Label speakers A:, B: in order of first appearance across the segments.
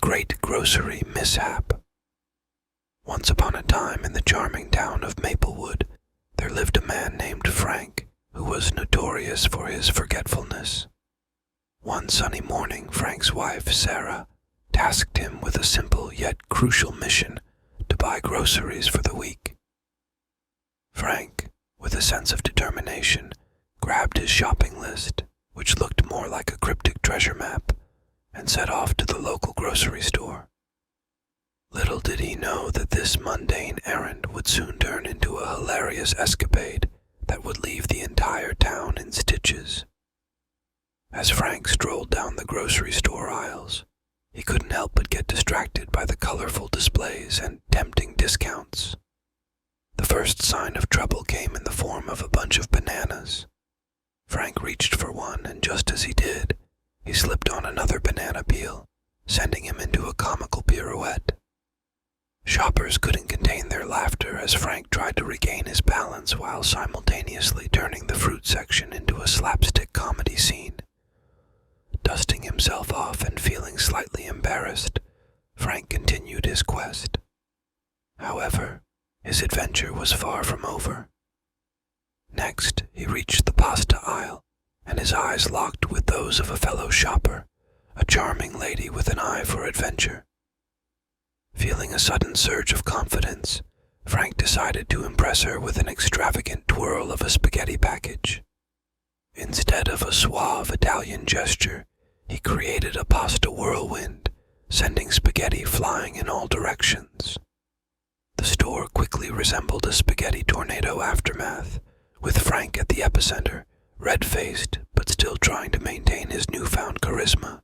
A: Great Grocery Mishap. Once upon a time in the charming town of Maplewood, there lived a man named Frank, who was notorious for his forgetfulness. One sunny morning, Frank's wife, Sarah, tasked him with a simple yet crucial mission to buy groceries for the week. Frank, with a sense of determination, grabbed his shopping list, which looked more like a cryptic treasure map, and set off to the local grocery store. Little did he know that this mundane errand would soon turn into a hilarious escapade that would leave the entire town in stitches. As Frank strolled down the grocery store aisles, he couldn't help but get distracted by the colorful displays and tempting discounts. The first sign of trouble came in the form of a bunch of bananas. Frank reached for one, and just as he did, he slipped on another banana peel, sending him into a comical pirouette. Shoppers couldn't contain their laughter as Frank tried to regain his balance while simultaneously turning the fruit section into a slapstick comedy scene. Dusting himself off and feeling slightly embarrassed, Frank continued his quest. However, his adventure was far from over. Next, he reached the pasta aisle, and his eyes locked with those of a fellow shopper, a charming lady with an eye for adventure. Feeling a sudden surge of confidence, Frank decided to impress her with an extravagant twirl of a spaghetti package. Instead of a suave Italian gesture, he created a pasta whirlwind, sending spaghetti flying in all directions. The store quickly resembled a spaghetti tornado aftermath, with Frank at the epicenter, red-faced but still trying to maintain his newfound charisma.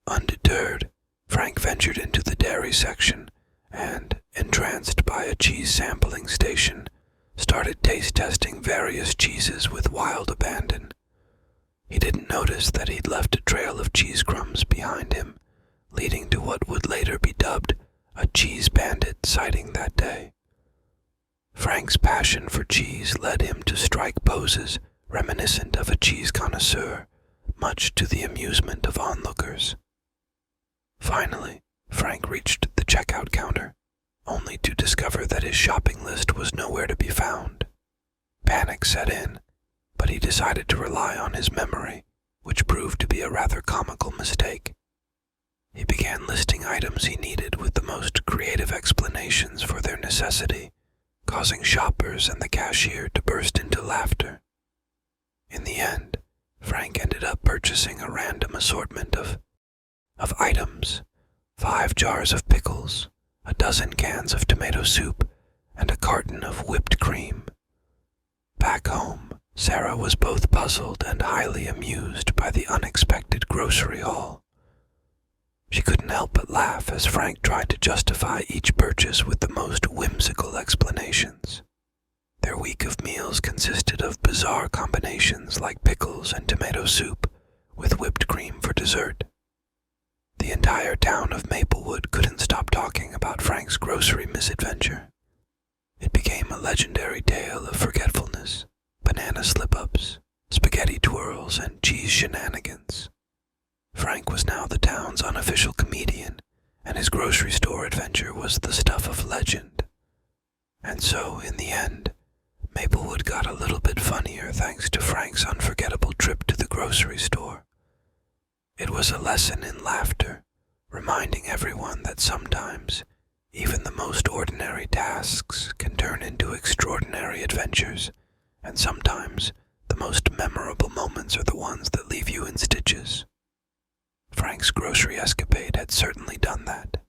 A: Undeterred, Frank ventured into the dairy section and, entranced by a cheese sampling station, started taste-testing various cheeses with wild abandon. He didn't notice that he'd left a trail of cheese crumbs behind him, leading to what would later be dubbed a cheese bandit sighting that day. Frank's passion for cheese led him to strike poses reminiscent of a cheese connoisseur, much to the amusement of onlookers. Finally, Frank reached the checkout counter, only to discover that his shopping list was nowhere to be found. Panic set in, but he decided to rely on his memory, which proved to be a rather comical mistake. He began listing items he needed with the most creative explanations for their necessity, causing shoppers and the cashier to burst into laughter. In the end, Frank ended up purchasing a random assortment of items: 5 jars of pickles, a dozen cans of tomato soup, and a carton of whipped cream. Back home, Sarah was both puzzled and highly amused by the unexpected grocery haul. She couldn't help but laugh as Frank tried to justify each purchase with the most whimsical explanations. Their week of meals consisted of bizarre combinations like pickles and tomato soup, with whipped cream for dessert. The entire town of Maplewood couldn't stop talking about Frank's grocery misadventure. It became a legendary tale of forgetfulness, banana slip-ups, spaghetti twirls, and cheese shenanigans. Frank was now the town's unofficial comedian, and his grocery store adventure was the stuff of legend. And so, in the end, Maplewood got a little bit funnier thanks to Frank's unforgettable trip to the grocery store. It was a lesson in laughter, reminding everyone that sometimes even the most ordinary tasks can turn into extraordinary adventures, and sometimes the most memorable moments are the ones that leave you in stitches. Frank's grocery escapade had certainly done that.